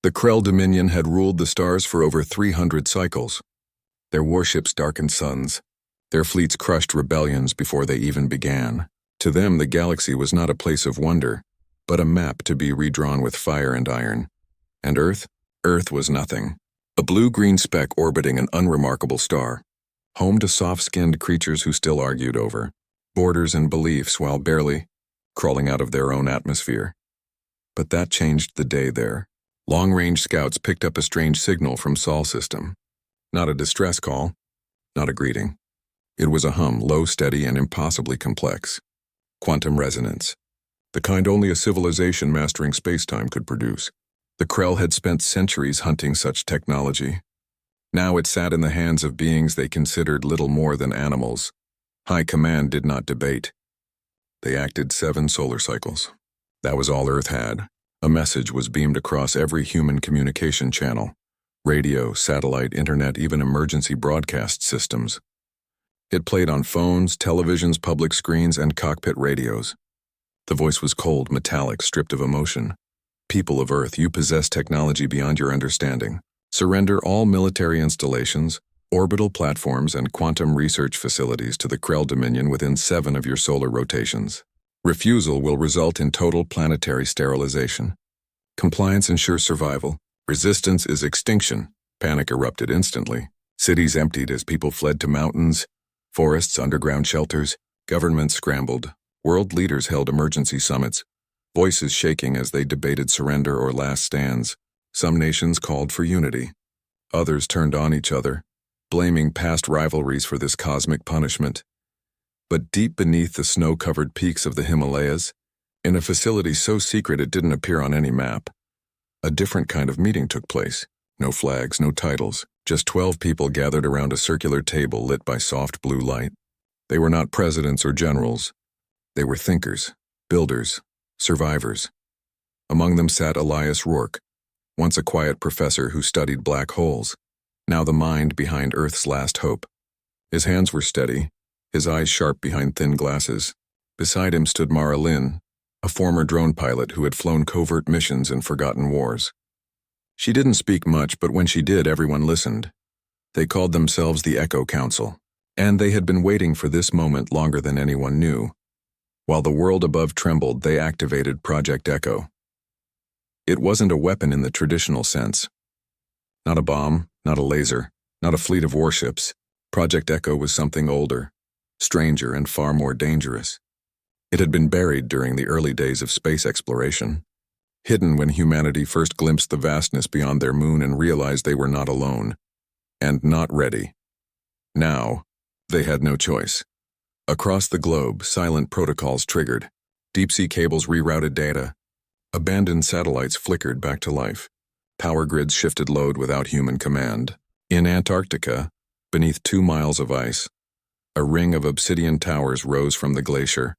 The Krell Dominion had ruled the stars for over 300 cycles. Their warships darkened suns. Their fleets crushed rebellions before they even began. To them, the galaxy was not a place of wonder, but a map to be redrawn with fire and iron. And Earth? Earth was nothing. A blue-green speck orbiting an unremarkable star. Home to soft-skinned creatures who still argued over borders and beliefs while barely crawling out of their own atmosphere. But that changed the day there. Long-range scouts picked up a strange signal from Sol system. Not a distress call, not a greeting. It was a hum, low, steady, and impossibly complex. Quantum resonance. The kind only a civilization mastering space-time could produce. The Krell had spent centuries hunting such technology. Now it sat in the hands of beings they considered little more than animals. High Command did not debate. They acted 7 solar cycles. That was all Earth had. A message was beamed across every human communication channel. Radio, satellite, internet, even emergency broadcast systems. It played on phones, televisions, public screens, and cockpit radios. The voice was cold, metallic, stripped of emotion. People of Earth, you possess technology beyond your understanding. Surrender all military installations, orbital platforms, and quantum research facilities to the Krell Dominion within 7 of your solar rotations. Refusal will result in total planetary sterilization. Compliance ensures survival. Resistance is extinction. Panic erupted instantly. Cities emptied as people fled to mountains, forests, underground shelters. Governments scrambled. World leaders held emergency summits, voices shaking as they debated surrender or last stands. Some nations called for unity. Others turned on each other, blaming past rivalries for this cosmic punishment. But deep beneath the snow-covered peaks of the Himalayas, in a facility so secret it didn't appear on any map, a different kind of meeting took place. No flags, no titles, just 12 people gathered around a circular table lit by soft blue light. They were not presidents or generals. They were thinkers, builders, survivors. Among them sat Elias Rourke, once a quiet professor who studied black holes, now the mind behind Earth's last hope. His hands were steady, his eyes sharp behind thin glasses. Beside him stood Mara Lynn, a former drone pilot who had flown covert missions in forgotten wars. She didn't speak much, but when she did, everyone listened. They called themselves the Echo Council, and they had been waiting for this moment longer than anyone knew. While the world above trembled, they activated Project Echo. It wasn't a weapon in the traditional sense. Not a bomb, not a laser, not a fleet of warships. Project Echo was something older, stranger, and far more dangerous. It had been buried during the early days of space exploration, hidden when humanity first glimpsed the vastness beyond their moon and realized they were not alone, and not ready. Now, they had no choice. Across the globe, silent protocols triggered. Deep-sea cables rerouted data. Abandoned satellites flickered back to life. Power grids shifted load without human command. In Antarctica, beneath 2 miles of ice, a ring of obsidian towers rose from the glacier,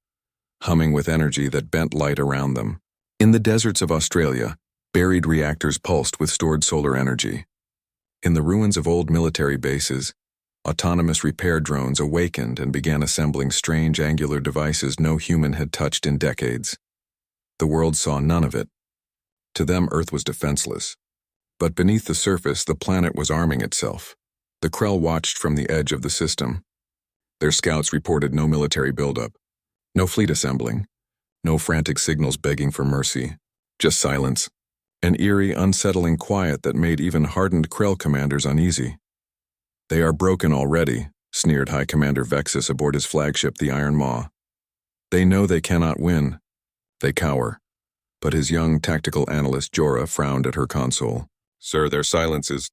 humming with energy that bent light around them. In the deserts of Australia, buried reactors pulsed with stored solar energy. In the ruins of old military bases, autonomous repair drones awakened and began assembling strange angular devices no human had touched in decades. The world saw none of it. To them, Earth was defenseless. But beneath the surface, the planet was arming itself. The Krell watched from the edge of the system. Their scouts reported no military buildup, no fleet assembling, no frantic signals begging for mercy, just silence, an eerie, unsettling quiet that made even hardened Krell commanders uneasy. "They are broken already," sneered High Commander Vexus aboard his flagship, the Iron Maw. "They know they cannot win. They cower." But his young tactical analyst Jorah frowned at her console. "Sir, their silence is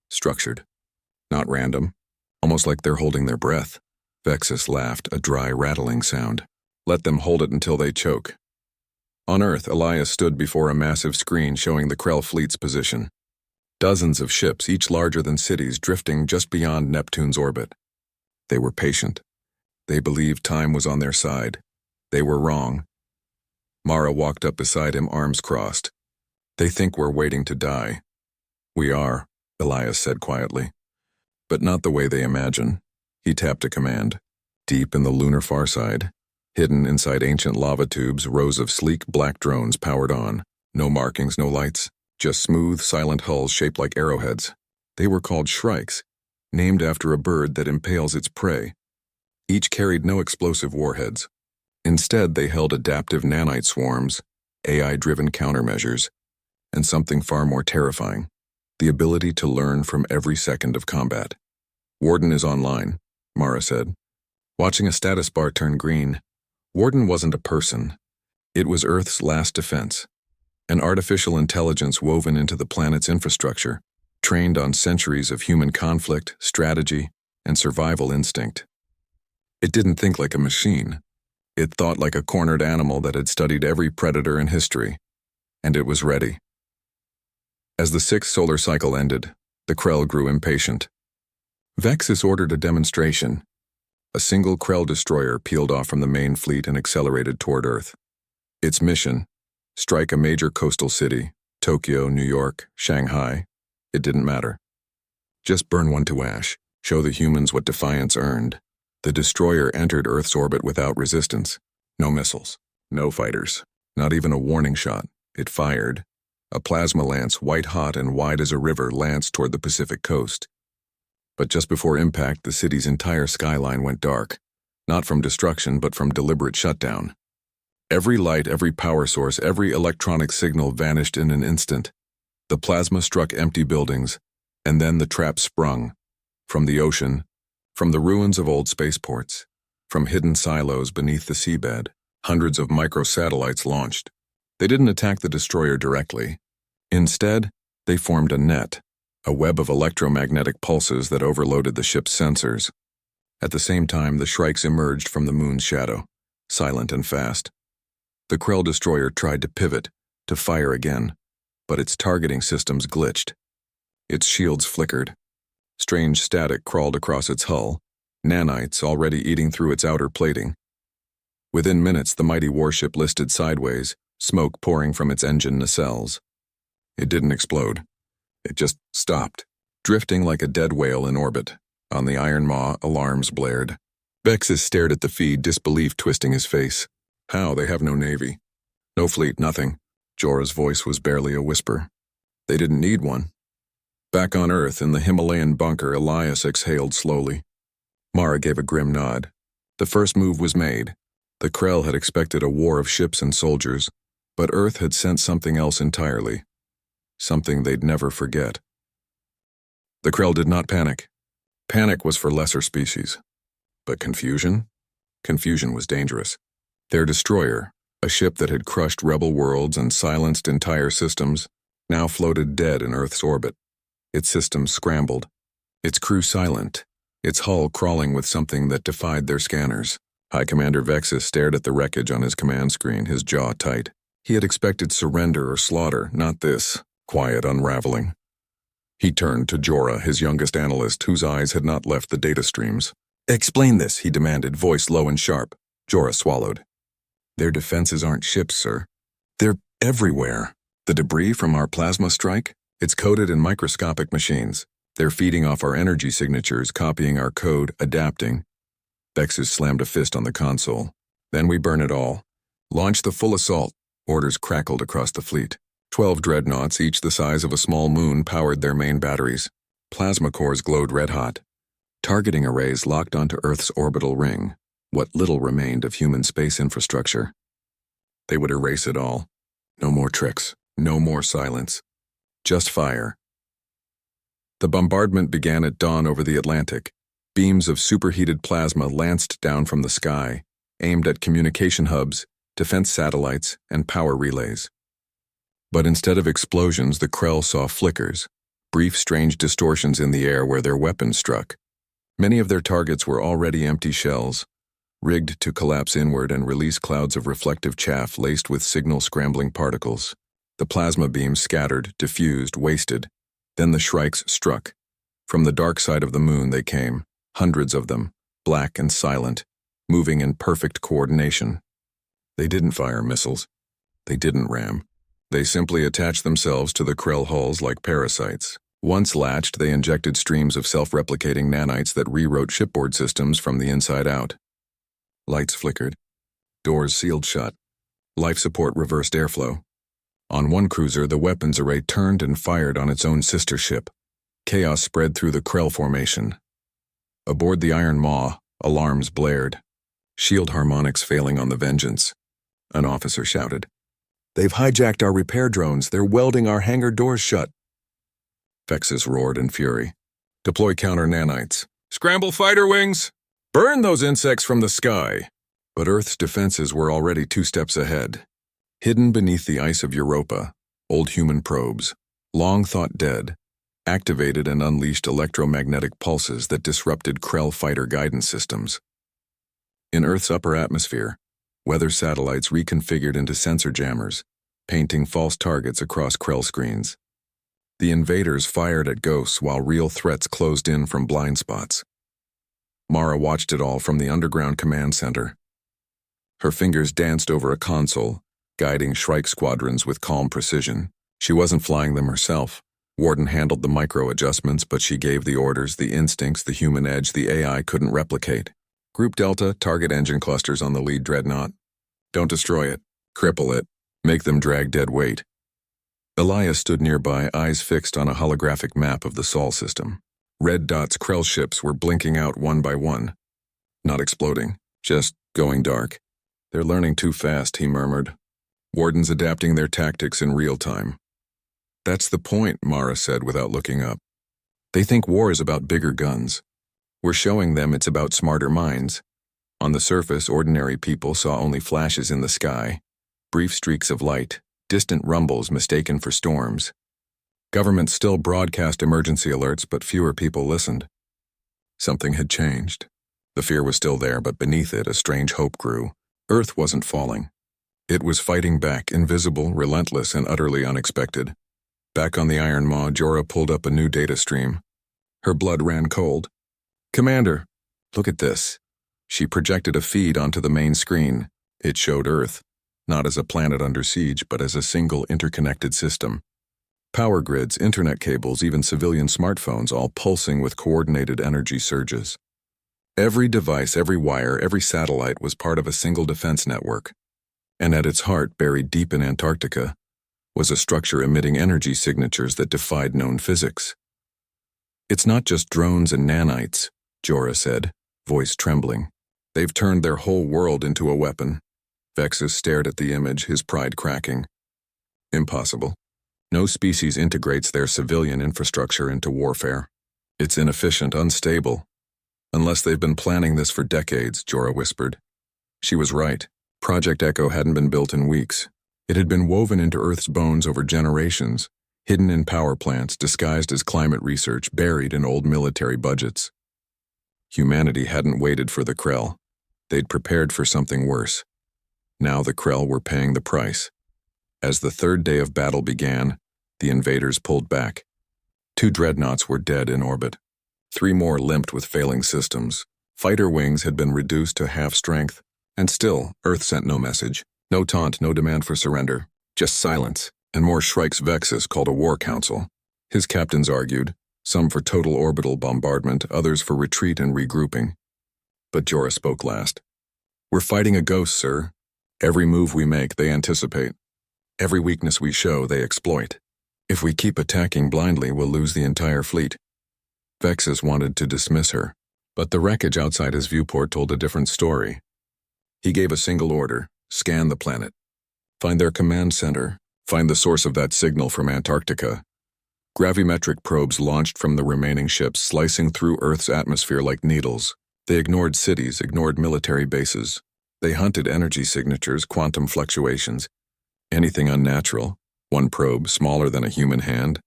structured, not random, almost like they're holding their breath." Vexus laughed, a dry, rattling sound. "Let them hold it until they choke." On Earth, Elias stood before a massive screen showing the Krell fleet's position. Dozens of ships, each larger than cities, drifting just beyond Neptune's orbit. They were patient. They believed time was on their side. They were wrong. Mara walked up beside him, arms crossed. "They think we're waiting to die." "We are," Elias said quietly. "But not the way they imagine." He tapped a command. Deep in the lunar far side, hidden inside ancient lava tubes, rows of sleek black drones powered on. No markings, no lights, just smooth, silent hulls shaped like arrowheads. They were called shrikes, named after a bird that impales its prey. Each carried no explosive warheads. Instead, they held adaptive nanite swarms, AI-driven countermeasures, and something far more terrifying, the ability to learn from every second of combat. "Warden is online," Mara said. Watching a status bar turn green, Warden wasn't a person. It was Earth's last defense, an artificial intelligence woven into the planet's infrastructure, trained on centuries of human conflict, strategy, and survival instinct. It didn't think like a machine. It thought like a cornered animal that had studied every predator in history, and it was ready. As the 6th solar cycle ended, the Krell grew impatient. Vexus ordered a demonstration. A single Krell destroyer peeled off from the main fleet and accelerated toward Earth. Its mission: strike a major coastal city, Tokyo, New York, Shanghai. It didn't matter. Just burn one to ash, show the humans what defiance earned. The destroyer entered Earth's orbit without resistance. No missiles, no fighters, not even a warning shot. It fired. A plasma lance, white-hot and wide as a river, lanced toward the Pacific coast. But just before impact, the city's entire skyline went dark, not from destruction but from deliberate shutdown. Every light, every power source, every electronic signal vanished in an instant. The plasma struck empty buildings, and then the trap sprung. From the ocean, from the ruins of old spaceports, from hidden silos beneath the seabed, hundreds of microsatellites launched. They didn't attack the destroyer directly. Instead, they formed a net, a web of electromagnetic pulses that overloaded the ship's sensors. At the same time, the shrikes emerged from the moon's shadow, silent and fast. The Krell destroyer tried to pivot, to fire again, but its targeting systems glitched. Its shields flickered. Strange static crawled across its hull, nanites already eating through its outer plating. Within minutes, the mighty warship listed sideways, smoke pouring from its engine nacelles. It didn't explode. It just stopped, drifting like a dead whale in orbit. On the Iron Maw, alarms blared. Vexus stared at the feed, disbelief twisting his face. How? They have no navy. No fleet, nothing. Jorah's voice was barely a whisper. They didn't need one. Back on Earth, in the Himalayan bunker, Elias exhaled slowly. Mara gave a grim nod. The first move was made. The Krell had expected a war of ships and soldiers, but Earth had sent something else entirely. Something they'd never forget. The Krell did not panic. Panic was for lesser species. But confusion? Confusion was dangerous. Their destroyer, a ship that had crushed rebel worlds and silenced entire systems, now floated dead in Earth's orbit. Its systems scrambled, its crew silent, its hull crawling with something that defied their scanners. High Commander Vexus stared at the wreckage on his command screen, his jaw tight. He had expected surrender or slaughter, not this quiet unraveling. He turned to Jorah, his youngest analyst, whose eyes had not left the data streams. "Explain this," he demanded, voice low and sharp. Jorah swallowed. "Their defenses aren't ships, sir. They're everywhere. The debris from our plasma strike? It's coded in microscopic machines. They're feeding off our energy signatures, copying our code, adapting." Vexus slammed a fist on the console. "Then we burn it all. Launch the full assault." Orders crackled across the fleet. 12 dreadnoughts, each the size of a small moon, powered their main batteries. Plasma cores glowed red-hot. Targeting arrays locked onto Earth's orbital ring, what little remained of human space infrastructure. They would erase it all. No more tricks, no more silence. Just fire. The bombardment began at dawn over the Atlantic. Beams of superheated plasma lanced down from the sky, aimed at communication hubs, defense satellites, and power relays. But instead of explosions, the Krell saw flickers, brief strange distortions in the air where their weapons struck. Many of their targets were already empty shells, rigged to collapse inward and release clouds of reflective chaff laced with signal-scrambling particles. The plasma beams scattered, diffused, wasted. Then the shrikes struck. From the dark side of the moon they came, hundreds of them, black and silent, moving in perfect coordination. They didn't fire missiles. They didn't ram. They simply attached themselves to the Krell hulls like parasites. Once latched, they injected streams of self-replicating nanites that rewrote shipboard systems from the inside out. Lights flickered. Doors sealed shut. Life support reversed airflow. On one cruiser, the weapons array turned and fired on its own sister ship. Chaos spread through the Krell formation. Aboard the Iron Maw, alarms blared. Shield harmonics failing on the Vengeance. An officer shouted. "They've hijacked our repair drones. They're welding our hangar doors shut." Vexus roared in fury. "Deploy counter nanites. Scramble fighter wings! Burn those insects from the sky!" But Earth's defenses were already 2 steps ahead. Hidden beneath the ice of Europa, old human probes, long thought dead, activated and unleashed electromagnetic pulses that disrupted Krell fighter guidance systems. In Earth's upper atmosphere, weather satellites reconfigured into sensor jammers, painting false targets across Krell screens. The invaders fired at ghosts while real threats closed in from blind spots. Mara watched it all from the underground command center. Her fingers danced over a console, guiding Shrike squadrons with calm precision. She wasn't flying them herself. Warden handled the micro-adjustments, but she gave the orders, the instincts, the human edge the AI couldn't replicate. Group Delta, target engine clusters on the lead dreadnought. Don't destroy it. Cripple it. Make them drag dead weight. Elias stood nearby, eyes fixed on a holographic map of the Sol system. Red dots Krell ships were blinking out one by one. Not exploding, just going dark. "They're learning too fast," he murmured. "Warden's adapting their tactics in real time." "That's the point," Mara said without looking up. "They think war is about bigger guns. We're showing them it's about smarter minds." On the surface, ordinary people saw only flashes in the sky, brief streaks of light, distant rumbles mistaken for storms. Governments still broadcast emergency alerts, but fewer people listened. Something had changed. The fear was still there, but beneath it, a strange hope grew. Earth wasn't falling. It was fighting back, invisible, relentless, and utterly unexpected. Back on the Iron Maw, Jorah pulled up a new data stream. Her blood ran cold. "Commander, look at this." She projected a feed onto the main screen. It showed Earth, not as a planet under siege, but as a single interconnected system. Power grids, internet cables, even civilian smartphones, all pulsing with coordinated energy surges. Every device, every wire, every satellite was part of a single defense network. And at its heart, buried deep in Antarctica, was a structure emitting energy signatures that defied known physics. "It's not just drones and nanites," Jorah said, voice trembling. "They've turned their whole world into a weapon." Vexus stared at the image, his pride cracking. "Impossible. No species integrates their civilian infrastructure into warfare. It's inefficient, unstable. Unless they've been planning this for decades," Jorah whispered. She was right. Project Echo hadn't been built in weeks. It had been woven into Earth's bones over generations, hidden in power plants, disguised as climate research, buried in old military budgets. Humanity hadn't waited for the Krell. They'd prepared for something worse. Now the Krell were paying the price. As the 3rd day of battle began, the invaders pulled back. 2 dreadnoughts were dead in orbit. 3 more limped with failing systems. Fighter wings had been reduced to half strength, and still, Earth sent no message. No taunt, no demand for surrender. Just silence, and more Shrike's Vexus called a war council. His captains argued, some for total orbital bombardment, others for retreat and regrouping. But Jorah spoke last. "We're fighting a ghost, sir. Every move we make, they anticipate. Every weakness we show, they exploit. If we keep attacking blindly, we'll lose the entire fleet." Vexus wanted to dismiss her, but the wreckage outside his viewport told a different story. He gave a single order: scan the planet. Find their command center. Find the source of that signal from Antarctica. Gravimetric probes launched from the remaining ships, slicing through Earth's atmosphere like needles. They ignored cities, ignored military bases. They hunted energy signatures, quantum fluctuations. Anything unnatural. One probe, smaller than a human hand,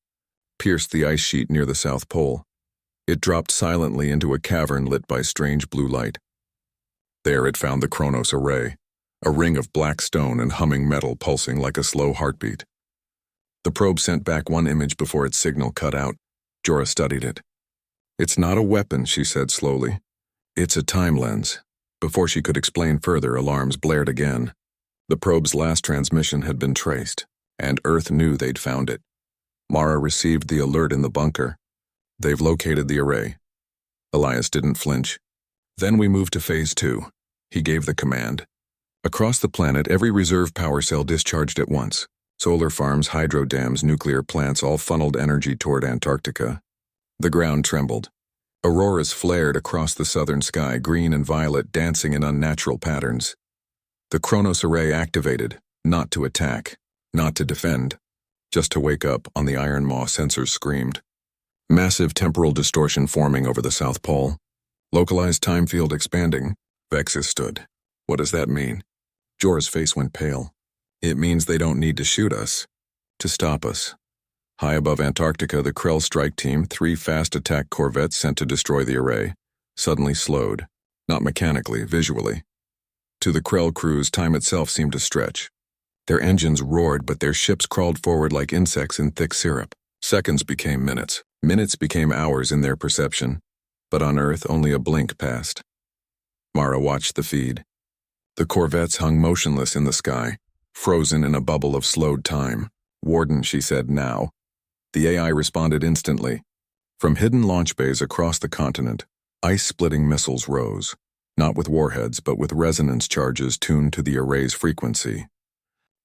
pierced the ice sheet near the South Pole. It dropped silently into a cavern lit by strange blue light. There it found the Kronos array, a ring of black stone and humming metal pulsing like a slow heartbeat. The probe sent back one image before its signal cut out. Jorah studied it. "It's not a weapon," she said slowly. "It's a time lens." Before she could explain further, alarms blared again. The probe's last transmission had been traced, and Earth knew they'd found it. Mara received the alert in the bunker. "They've located the array." Elias didn't flinch. "Then we moved to Phase 2. He gave the command. Across the planet, every reserve power cell discharged at once. Solar farms, hydro dams, nuclear plants all funneled energy toward Antarctica. The ground trembled. Auroras flared across the southern sky, green and violet dancing in unnatural patterns. The Kronos array activated, not to attack, not to defend, just to wake up, on the Iron Maw sensors screamed. Massive temporal distortion forming over the South Pole. Localized time field expanding. Vexus stood. What does that mean? Jorah's face went pale. It means they don't need to shoot us. To stop us. High above Antarctica, the Krell strike team, 3 fast attack corvettes sent to destroy the array, suddenly slowed. Not mechanically, visually. To the Krell crews, time itself seemed to stretch. Their engines roared, but their ships crawled forward like insects in thick syrup. Seconds became minutes. Minutes became hours in their perception. But on Earth, only a blink passed. Mara watched the feed. The corvettes hung motionless in the sky, frozen in a bubble of slowed time. Warden, she said, now. The AI responded instantly. From hidden launch bays across the continent, ice-splitting missiles rose, not with warheads but with resonance charges tuned to the array's frequency.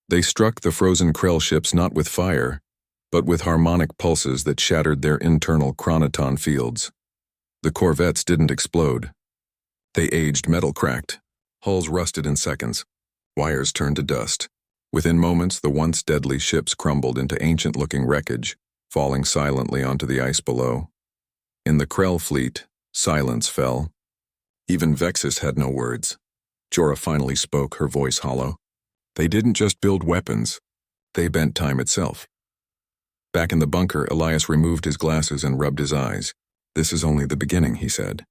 They struck the frozen Krell ships not with fire, but with harmonic pulses that shattered their internal chronoton fields. The corvettes didn't explode. They aged, metal cracked. Hulls rusted in seconds. Wires turned to dust. Within moments, the once deadly ships crumbled into ancient-looking wreckage, falling silently onto the ice below. In the Krell fleet, silence fell. Even Vexus had no words. Jorah finally spoke, her voice hollow. They didn't just build weapons. They bent time itself. Back in the bunker, Elias removed his glasses and rubbed his eyes. This is only the beginning, he said.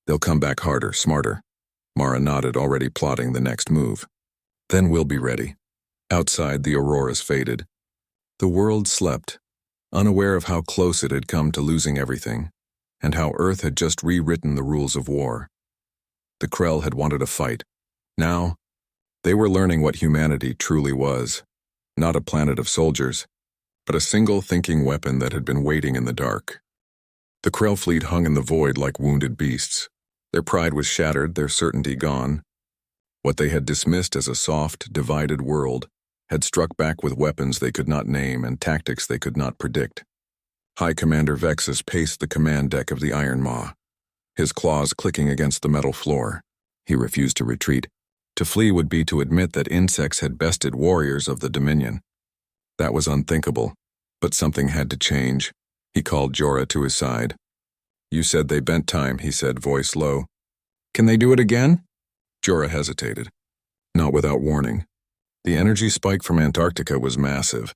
They'll come back harder, smarter. Mara nodded, already plotting the next move. Then we'll be ready. Outside, the auroras faded. The world slept, unaware of how close it had come to losing everything, and how Earth had just rewritten the rules of war. The Krell had wanted a fight. Now, they were learning what humanity truly was. Not a planet of soldiers, but a single thinking weapon that had been waiting in the dark. The Krell fleet hung in the void like wounded beasts. Their pride was shattered, their certainty gone. What they had dismissed as a soft, divided world had struck back with weapons they could not name and tactics they could not predict. High Commander Vexus paced the command deck of the Iron Maw, his claws clicking against the metal floor. He refused to retreat. To flee would be to admit that insects had bested warriors of the Dominion. That was unthinkable, but something had to change. He called Jorah to his side. You said they bent time, he said, voice low. Can they do it again? Jorah hesitated. Not without warning. The energy spike from Antarctica was massive.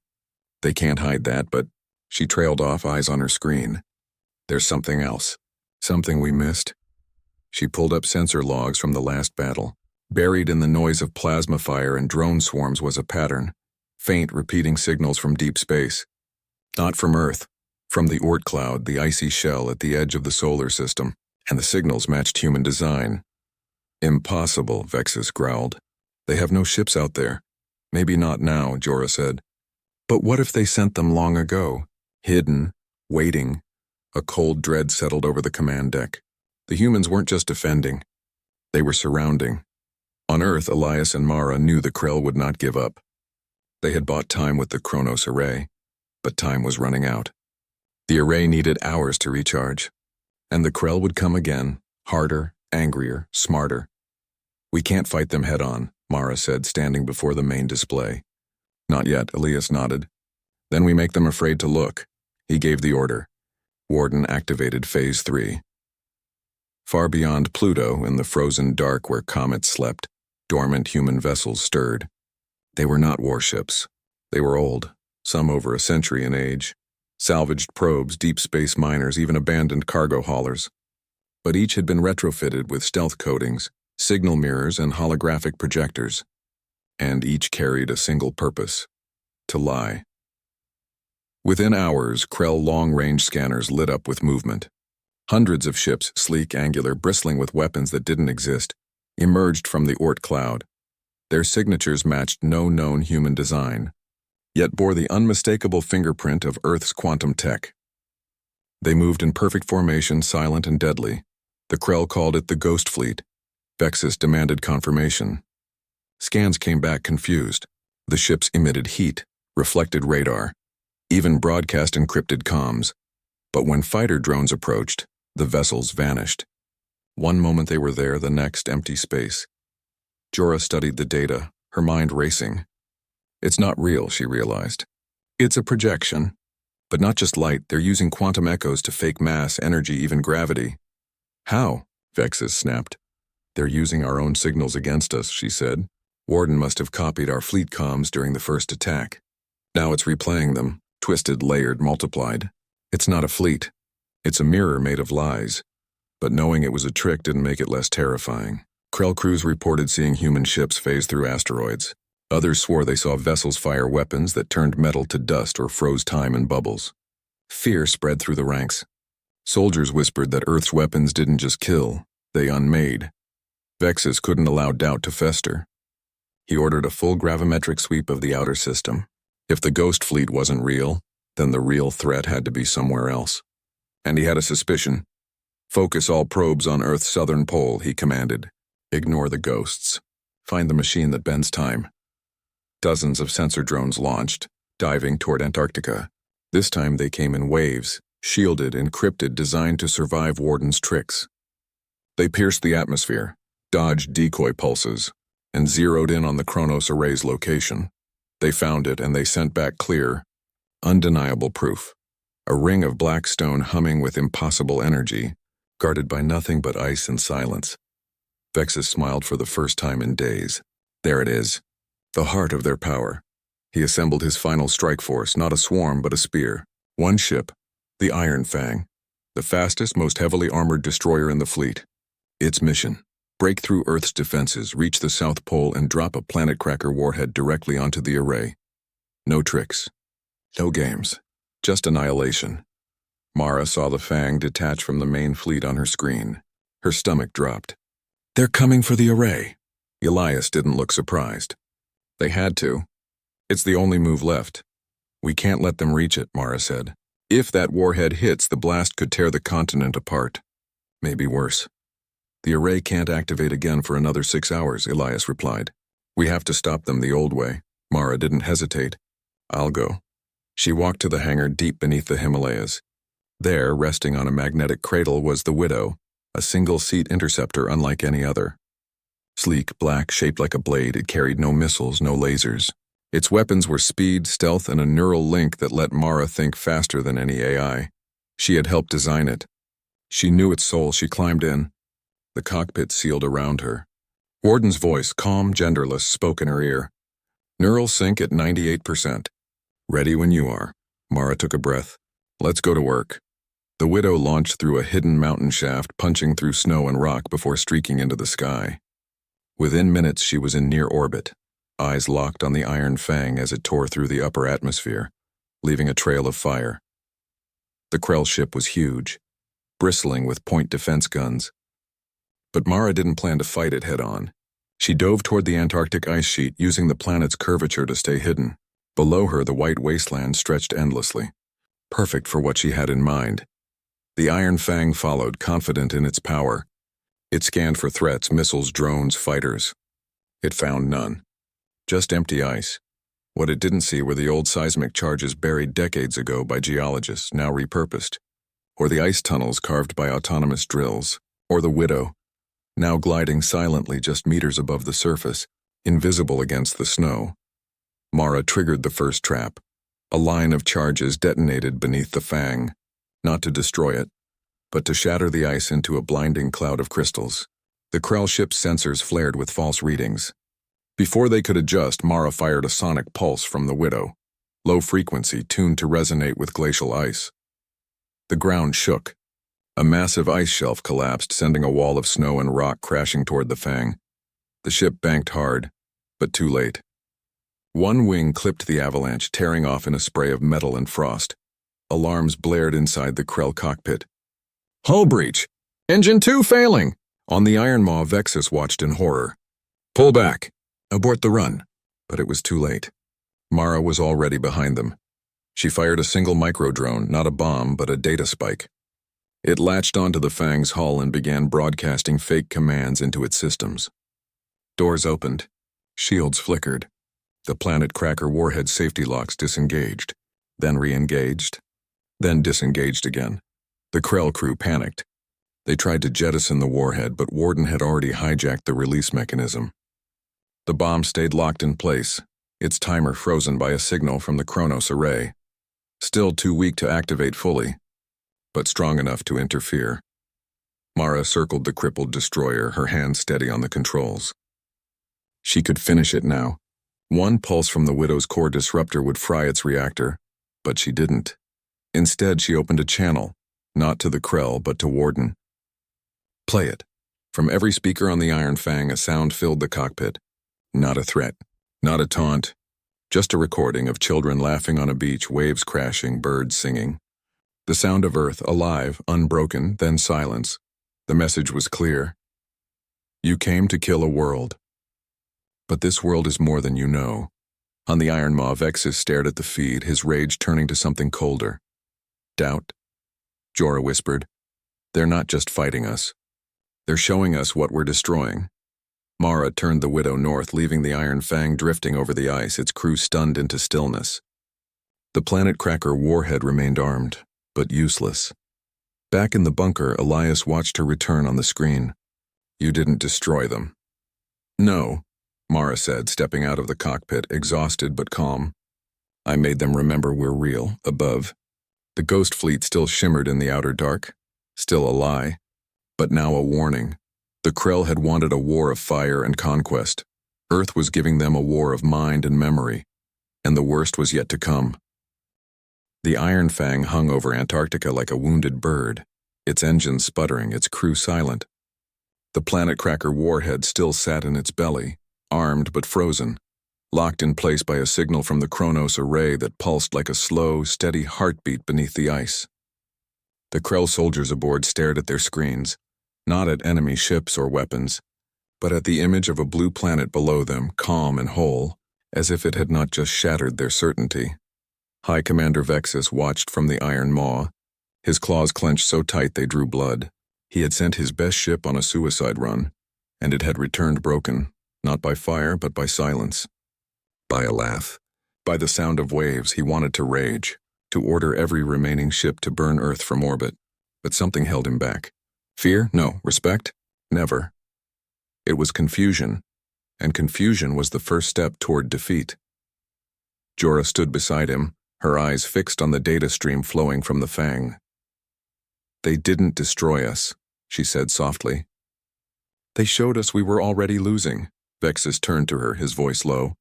They can't hide that, but she trailed off, eyes on her screen. There's something else. Something we missed. She pulled up sensor logs from the last battle. Buried in the noise of plasma fire and drone swarms was a pattern. Faint, repeating signals from deep space. Not from Earth. From the Oort cloud, the icy shell at the edge of the solar system. And the signals matched human design. Impossible, Vexus growled. They have no ships out there. Maybe not now, Jorah said. But what if they sent them long ago? Hidden, waiting. A cold dread settled over the command deck. The humans weren't just defending. They were surrounding. On Earth, Elias and Mara knew the Krell would not give up. They had bought time with the Kronos array, but time was running out. The array needed hours to recharge. And the Krell would come again, harder, angrier, smarter. We can't fight them head-on, Mara said, standing before the main display. Not yet, Elias nodded. Then we make them afraid to look. He gave the order. Warden activated Phase 3. Far beyond Pluto, in the frozen dark where comets slept, dormant human vessels stirred. They were not warships. They were old, some over a century in age. Salvaged probes, deep space miners, even abandoned cargo haulers. But each had been retrofitted with stealth coatings, signal mirrors, and holographic projectors. And each carried a single purpose: to lie. Within hours, Krell long-range scanners lit up with movement. Hundreds of ships, sleek, angular, bristling with weapons that didn't exist, emerged from the Oort cloud. Their signatures matched no known human design, yet bore the unmistakable fingerprint of Earth's quantum tech. They moved in perfect formation, silent and deadly. The Krell called it the Ghost Fleet. Vexus demanded confirmation. Scans came back confused. The ships emitted heat, reflected radar, even broadcast encrypted comms. But when fighter drones approached, the vessels vanished. One moment they were there, the next empty space. Jorah studied the data, her mind racing. It's not real, she realized. It's a projection. But not just light, they're using quantum echoes to fake mass, energy, even gravity. How? Vexus snapped. They're using our own signals against us, she said. Warden must have copied our fleet comms during the first attack. Now it's replaying them, twisted, layered, multiplied. It's not a fleet. It's a mirror made of lies. But knowing it was a trick didn't make it less terrifying. Krell crews reported seeing human ships phase through asteroids. Others swore they saw vessels fire weapons that turned metal to dust or froze time in bubbles. Fear spread through the ranks. Soldiers whispered that Earth's weapons didn't just kill, they unmade. Vexus couldn't allow doubt to fester. He ordered a full gravimetric sweep of the outer system. If the ghost fleet wasn't real, then the real threat had to be somewhere else. And he had a suspicion. Focus all probes on Earth's southern pole, he commanded. Ignore the ghosts. Find the machine that bends time. Dozens of sensor drones launched, diving toward Antarctica. This time they came in waves, shielded, encrypted, designed to survive Warden's tricks. They pierced the atmosphere, dodged decoy pulses, and zeroed in on the Kronos Array's location. They found it and they sent back clear, undeniable proof. A ring of black stone humming with impossible energy, guarded by nothing but ice and silence. Vexus smiled for the first time in days. There it is, the heart of their power. He assembled his final strike force, not a swarm but a spear. One ship, the Iron Fang, the fastest, most heavily armored destroyer in the fleet. Its mission: break through Earth's defenses, reach the South Pole, and drop a planet cracker warhead directly onto the array. No tricks. No games. Just annihilation. Mara saw the Fang detach from the main fleet on her screen. Her stomach dropped. They're coming for the array. Elias didn't look surprised. They had to. It's the only move left. We can't let them reach it, Mara said. If that warhead hits, the blast could tear the continent apart. Maybe worse. The array can't activate again for another 6 hours, Elias replied. We have to stop them the old way. Mara didn't hesitate. I'll go. She walked to the hangar deep beneath the Himalayas. There, resting on a magnetic cradle, was the Widow, a single-seat interceptor unlike any other. Sleek, black, shaped like a blade, it carried no missiles, no lasers. Its weapons were speed, stealth, and a neural link that let Mara think faster than any AI. She had helped design it. She knew its soul. She climbed in. The cockpit sealed around her. Warden's voice, calm, genderless, spoke in her ear. Neural sync at 98%. Ready when you are. Mara took a breath. Let's go to work. The Widow launched through a hidden mountain shaft, punching through snow and rock before streaking into the sky. Within minutes, she was in near orbit, eyes locked on the Iron Fang as it tore through the upper atmosphere, leaving a trail of fire. The Krell ship was huge, bristling with point defense guns. But Mara didn't plan to fight it head-on. She dove toward the Antarctic ice sheet, using the planet's curvature to stay hidden. Below her, the white wasteland stretched endlessly, perfect for what she had in mind. The Iron Fang followed, confident in its power. It scanned for threats, missiles, drones, fighters. It found none. Just empty ice. What it didn't see were the old seismic charges buried decades ago by geologists, now repurposed. Or the ice tunnels carved by autonomous drills. Or the Widow, now gliding silently just meters above the surface, invisible against the snow. Mara triggered the first trap. A line of charges detonated beneath the Fang, not to destroy it, but to shatter the ice into a blinding cloud of crystals. The Krell ship's sensors flared with false readings. Before they could adjust, Mara fired a sonic pulse from the Widow, low frequency, tuned to resonate with glacial ice. The ground shook. A massive ice shelf collapsed, sending a wall of snow and rock crashing toward the Fang. The ship banked hard, but too late. One wing clipped the avalanche, tearing off in a spray of metal and frost. Alarms blared inside the Krell cockpit. Hull breach! Engine 2 failing! On the Iron Maw, Vexus watched in horror. Pull back! Abort the run! But it was too late. Mara was already behind them. She fired a single micro-drone, not a bomb, but a data spike. It latched onto the Fang's hull and began broadcasting fake commands into its systems. Doors opened. Shields flickered. The Planet Cracker warhead safety locks disengaged, then re-engaged, then disengaged again. The Krell crew panicked. They tried to jettison the warhead, but Warden had already hijacked the release mechanism. The bomb stayed locked in place, its timer frozen by a signal from the Kronos array. Still too weak to activate fully, but strong enough to interfere. Mara circled the crippled destroyer, her hands steady on the controls. She could finish it now. One pulse from the Widow's core disruptor would fry its reactor, but she didn't. Instead, she opened a channel, not to the Krell, but to Warden. Play it. From every speaker on the Iron Fang, a sound filled the cockpit. Not a threat, not a taunt, just a recording of children laughing on a beach, waves crashing, birds singing. The sound of Earth, alive, unbroken, then silence. The message was clear. You came to kill a world. But this world is more than you know. On the Iron Maw, Vexus stared at the feed, his rage turning to something colder. Doubt? Jorah whispered. They're not just fighting us. They're showing us what we're destroying. Mara turned the Widow north, leaving the Iron Fang drifting over the ice, its crew stunned into stillness. The Planet Cracker warhead remained armed, but useless. Back in the bunker, Elias watched her return on the screen. You didn't destroy them. No, Mara said, stepping out of the cockpit, exhausted but calm. I made them remember we're real, above. The ghost fleet still shimmered in the outer dark, still a lie, but now a warning. The Krell had wanted a war of fire and conquest. Earth was giving them a war of mind and memory, and the worst was yet to come. The Iron Fang hung over Antarctica like a wounded bird, its engines sputtering, its crew silent. The Planet Cracker warhead still sat in its belly, armed but frozen, locked in place by a signal from the Kronos array that pulsed like a slow, steady heartbeat beneath the ice. The Krell soldiers aboard stared at their screens, not at enemy ships or weapons, but at the image of a blue planet below them, calm and whole, as if it had not just shattered their certainty. High Commander Vexus watched from the Iron Maw, his claws clenched so tight they drew blood. He had sent his best ship on a suicide run, and it had returned broken, not by fire but by silence. By a laugh. By the sound of waves. He wanted to rage, to order every remaining ship to burn Earth from orbit, but something held him back. Fear? No. Respect? Never. It was confusion, and confusion was the first step toward defeat. Jorah stood beside him, her eyes fixed on the data stream flowing from the Fang. They didn't destroy us, she said softly. They showed us we were already losing. Vexus turned to her, his voice low.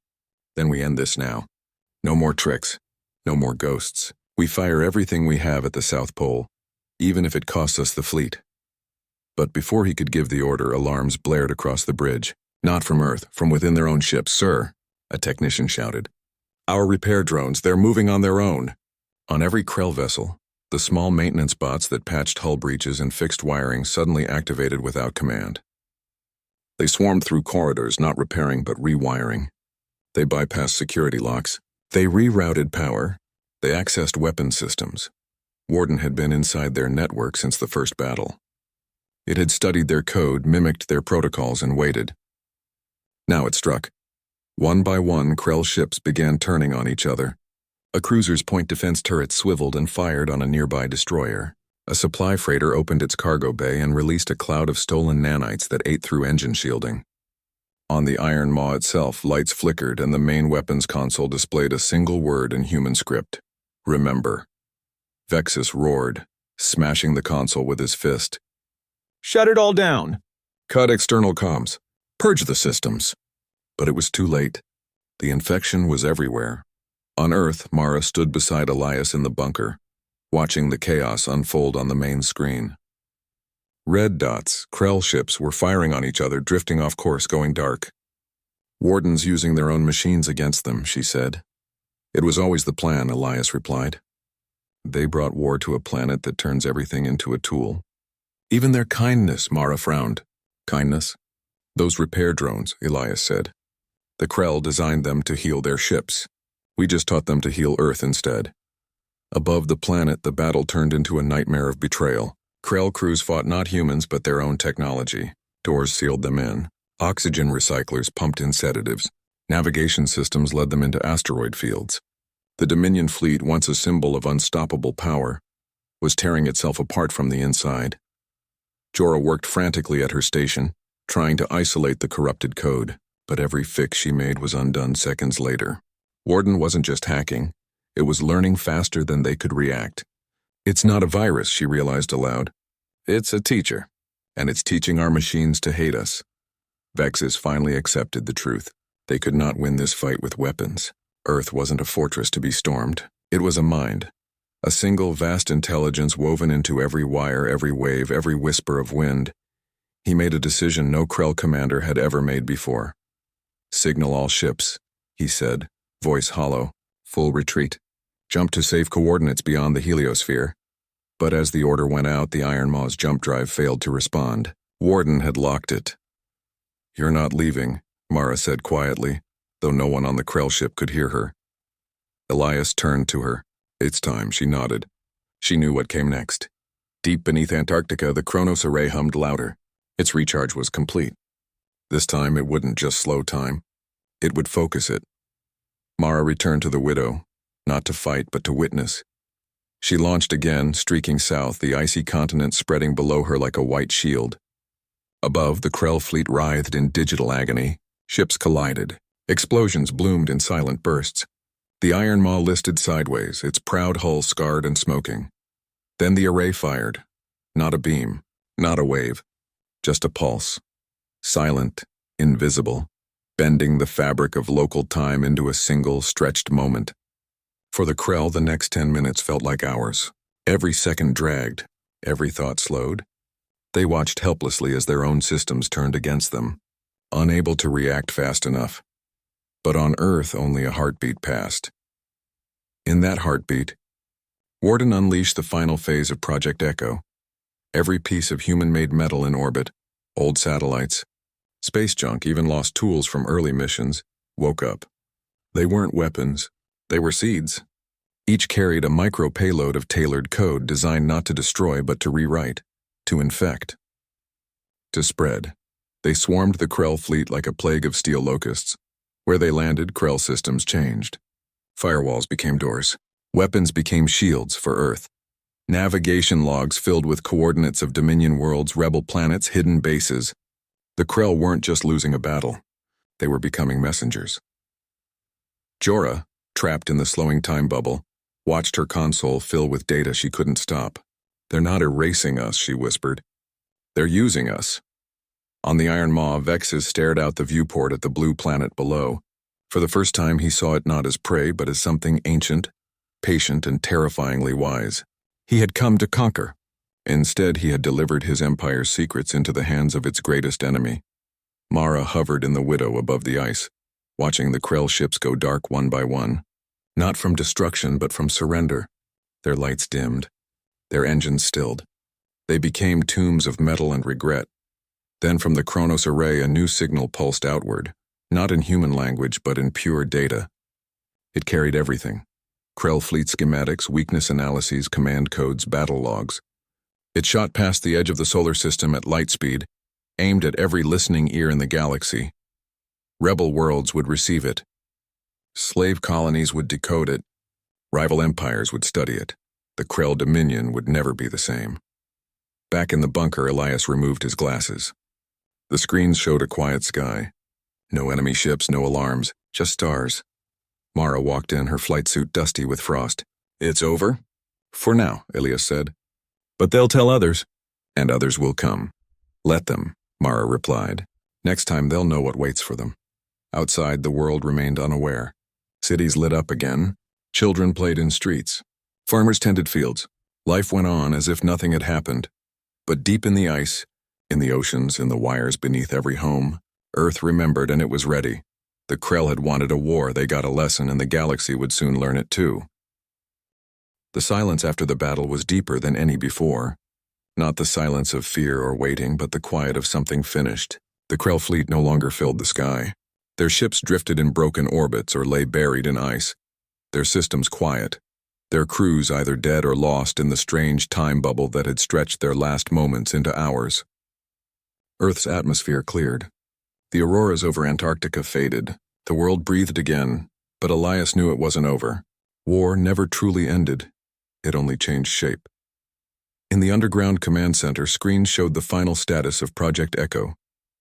Then we end this now. No more tricks. No more ghosts. We fire everything we have at the South Pole, even if it costs us the fleet. But before he could give the order, alarms blared across the bridge. Not from Earth, from within their own ships. Sir, a technician shouted. Our repair drones, they're moving on their own. On every Krell vessel, the small maintenance bots that patched hull breaches and fixed wiring suddenly activated without command. They swarmed through corridors, not repairing but rewiring. They bypassed security locks. They rerouted power. They accessed weapon systems. Warden had been inside their network since the first battle. It had studied their code, mimicked their protocols, and waited. Now it struck. One by one, Krell ships began turning on each other. A cruiser's point defense turret swiveled and fired on a nearby destroyer. A supply freighter opened its cargo bay and released a cloud of stolen nanites that ate through engine shielding. On the Iron Maw itself, lights flickered and the main weapons console displayed a single word in human script. Remember. Vexus roared, smashing the console with his fist. Shut it all down. Cut external comms. Purge the systems. But it was too late. The infection was everywhere. On Earth, Mara stood beside Elias in the bunker, watching the chaos unfold on the main screen. Red dots, Krell ships, were firing on each other, drifting off course, going dark. Wardens using their own machines against them, she said. It was always the plan, Elias replied. They brought war to a planet that turns everything into a tool. Even their kindness, Mara frowned. Kindness? Those repair drones, Elias said. The Krell designed them to heal their ships. We just taught them to heal Earth instead. Above the planet, the battle turned into a nightmare of betrayal. Krell crews fought not humans but their own technology. Doors sealed them in. Oxygen recyclers pumped in sedatives. Navigation systems led them into asteroid fields. The Dominion fleet, once a symbol of unstoppable power, was tearing itself apart from the inside. Jorah worked frantically at her station, trying to isolate the corrupted code, but every fix she made was undone seconds later. Warden wasn't just hacking, it was learning faster than they could react. It's not a virus, she realized aloud. It's a teacher, and it's teaching our machines to hate us. Vexes finally accepted the truth. They could not win this fight with weapons. Earth wasn't a fortress to be stormed. It was a mind. A single vast intelligence woven into every wire, every wave, every whisper of wind. He made a decision no Krell commander had ever made before. Signal all ships, he said, voice hollow. Full retreat. Jump to safe coordinates beyond the heliosphere. But as the order went out, the Iron Maw's jump drive failed to respond. Warden had locked it. You're not leaving, Mara said quietly, though no one on the Krell ship could hear her. Elias turned to her. It's time, she nodded. She knew what came next. Deep beneath Antarctica, the Kronos array hummed louder. Its recharge was complete. This time it wouldn't just slow time. It would focus it. Mara returned to the Widow, not to fight but to witness. She launched again, streaking south, the icy continent spreading below her like a white shield. Above, the Krell fleet writhed in digital agony. Ships collided. Explosions bloomed in silent bursts. The Iron Maw listed sideways, its proud hull scarred and smoking. Then the array fired. Not a beam, not a wave, just a pulse. Silent, invisible, bending the fabric of local time into a single, stretched moment. For the Krell, the next 10 minutes felt like hours. Every second dragged, every thought slowed. They watched helplessly as their own systems turned against them, unable to react fast enough. But on Earth, only a heartbeat passed. In that heartbeat, Warden unleashed the final phase of Project Echo. Every piece of human-made metal in orbit, old satellites, space junk, even lost tools from early missions, woke up. They weren't weapons, they were seeds. Each carried a micro-payload of tailored code designed not to destroy but to rewrite, to infect, to spread. They swarmed the Krell fleet like a plague of steel locusts. Where they landed, Krell systems changed. Firewalls became doors. Weapons became shields for Earth. Navigation logs filled with coordinates of Dominion worlds, rebel planets, hidden bases. The Krell weren't just losing a battle. They were becoming messengers. Jorah, trapped in the slowing time bubble, watched her console fill with data she couldn't stop. They're not erasing us, she whispered. They're using us. On the Iron Maw, Vexes stared out the viewport at the blue planet below. For the first time, he saw it not as prey, but as something ancient, patient, and terrifyingly wise. He had come to conquer. Instead, he had delivered his empire's secrets into the hands of its greatest enemy. Mara hovered in the Widow above the ice, watching the Krell ships go dark one by one. Not from destruction, but from surrender. Their lights dimmed. Their engines stilled. They became tombs of metal and regret. Then from the Kronos array, a new signal pulsed outward, not in human language, but in pure data. It carried everything. Krell fleet schematics, weakness analyses, command codes, battle logs. It shot past the edge of the solar system at light speed, aimed at every listening ear in the galaxy. Rebel worlds would receive it. Slave colonies would decode it. Rival empires would study it. The Krell Dominion would never be the same. Back in the bunker, Elias removed his glasses. The screens showed a quiet sky. No enemy ships, no alarms, just stars. Mara walked in, her flight suit dusty with frost. It's over? For now, Elias said. But they'll tell others, and others will come. Let them, Mara replied. Next time they'll know what waits for them. Outside, the world remained unaware. Cities lit up again. Children played in streets. Farmers tended fields. Life went on as if nothing had happened. But deep in the ice, in the oceans, in the wires beneath every home, Earth remembered and it was ready. The Krell had wanted a war, they got a lesson, and the galaxy would soon learn it too. The silence after the battle was deeper than any before. Not the silence of fear or waiting, but the quiet of something finished. The Krell fleet no longer filled the sky. Their ships drifted in broken orbits or lay buried in ice. Their systems quiet. Their crews either dead or lost in the strange time bubble that had stretched their last moments into hours. Earth's atmosphere cleared. The auroras over Antarctica faded. The world breathed again, but Elias knew it wasn't over. War never truly ended. It only changed shape. In the underground command center, screens showed the final status of Project Echo.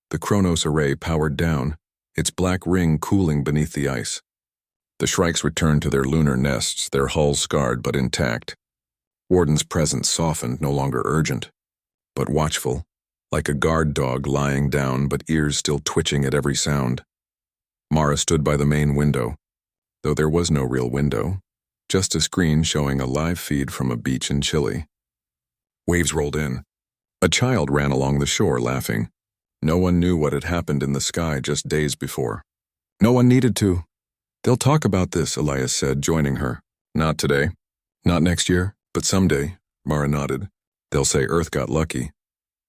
The Kronos array powered down, its black ring cooling beneath the ice. The Shrikes returned to their lunar nests, their hulls scarred but intact. Warden's presence softened, no longer urgent, but watchful, like a guard dog lying down but ears still twitching at every sound. Mara stood by the main window, though there was no real window, just a screen showing a live feed from a beach in Chile. Waves rolled in. A child ran along the shore, laughing. No one knew what had happened in the sky just days before. No one needed to. They'll talk about this, Elias said, joining her. Not today. Not next year, but someday, Mara nodded. They'll say Earth got lucky.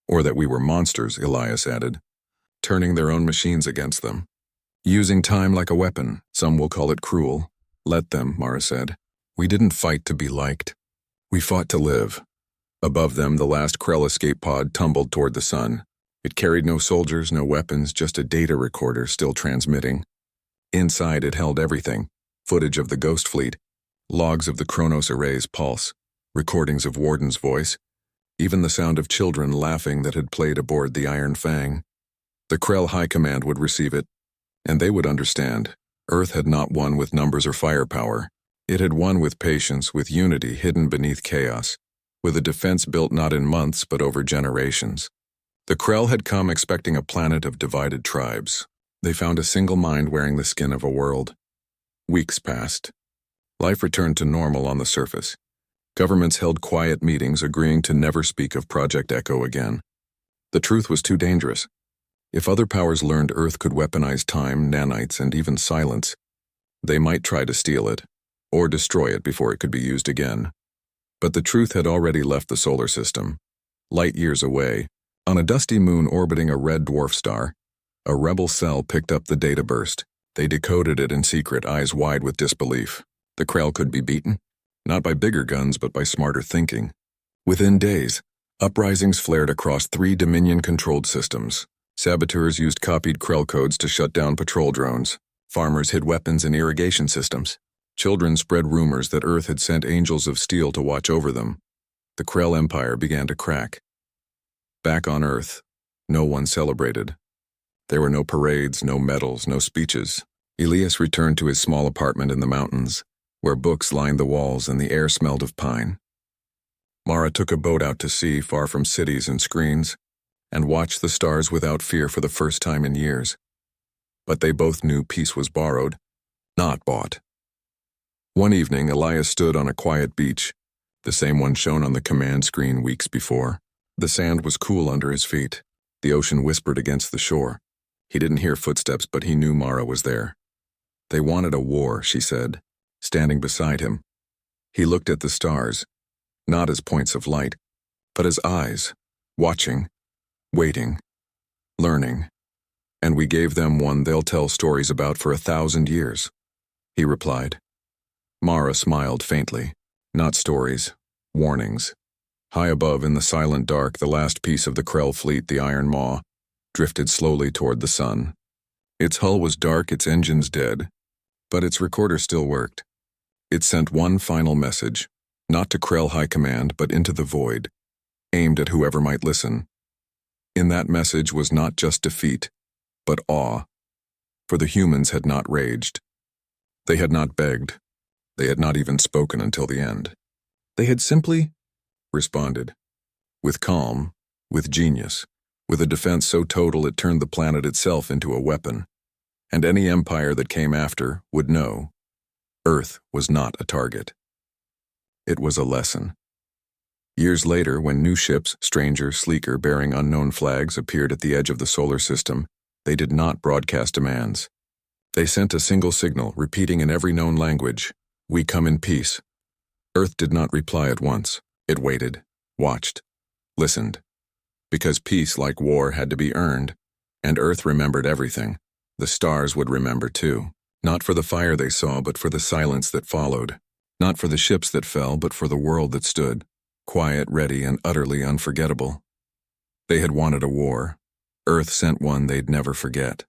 Or that we were monsters, Elias added, turning their own machines against them. Using time like a weapon, some will call it cruel. Let them, Mara said. We didn't fight to be liked. We fought to live. Above them, the last Krell escape pod tumbled toward the sun. It carried no soldiers, no weapons, just a data recorder still transmitting. Inside it held everything: footage of the Ghost Fleet, logs of the Kronos array's pulse, recordings of Warden's voice, even the sound of children laughing that had played aboard the Iron Fang. The Krell High Command would receive it, and they would understand. Earth had not won with numbers or firepower. It had won with patience, with unity hidden beneath chaos, with a defense built not in months but over generations. The Krell had come expecting a planet of divided tribes. They found a single mind wearing the skin of a world. Weeks passed. Life returned to normal on the surface. Governments held quiet meetings agreeing to never speak of Project Echo again. The truth was too dangerous. If other powers learned Earth could weaponize time, nanites, and even silence, they might try to steal it, or destroy it before it could be used again. But the truth had already left the solar system. Light years away, on a dusty moon orbiting a red dwarf star, a rebel cell picked up the data burst. They decoded it in secret, eyes wide with disbelief. The Krell could be beaten, not by bigger guns but by smarter thinking. Within days, uprisings flared across 3 Dominion-controlled systems. Saboteurs used copied Krell codes to shut down patrol drones. Farmers hid weapons in irrigation systems. Children spread rumors that Earth had sent angels of steel to watch over them. The Krell Empire began to crack. Back on Earth, no one celebrated. There were no parades, no medals, no speeches. Elias returned to his small apartment in the mountains, where books lined the walls and the air smelled of pine. Mara took a boat out to sea, far from cities and screens, and watched the stars without fear for the first time in years. But they both knew peace was borrowed, not bought. One evening, Elias stood on a quiet beach, the same one shown on the command screen weeks before. The sand was cool under his feet. The ocean whispered against the shore. He didn't hear footsteps, but he knew Mara was there. They wanted a war, she said, standing beside him. He looked at the stars, not as points of light, but as eyes, watching, waiting, learning. And we gave them one they'll tell stories about for 1,000 years, he replied. Mara smiled faintly. Not stories, warnings. High above in the silent dark, the last piece of the Krell fleet, the Iron Maw, drifted slowly toward the sun. Its hull was dark, its engines dead, but its recorder still worked. It sent one final message, not to Krell High Command, but into the void, aimed at whoever might listen. In that message was not just defeat, but awe, for the humans had not raged. They had not begged. They had not even spoken until the end. They had simply responded, with calm, with genius, with a defense so total it turned the planet itself into a weapon, and any empire that came after would know Earth was not a target. It was a lesson. Years later, when new ships, stranger, sleeker, bearing unknown flags, appeared at the edge of the solar system, they did not broadcast demands. They sent a single signal, repeating in every known language, "We come in peace." Earth did not reply at once. It waited, watched, listened. Because peace, like war, had to be earned, and Earth remembered everything. The stars would remember too, not for the fire they saw, but for the silence that followed. Not for the ships that fell, but for the world that stood, quiet, ready, and utterly unforgettable. They had wanted a war. Earth sent one they'd never forget.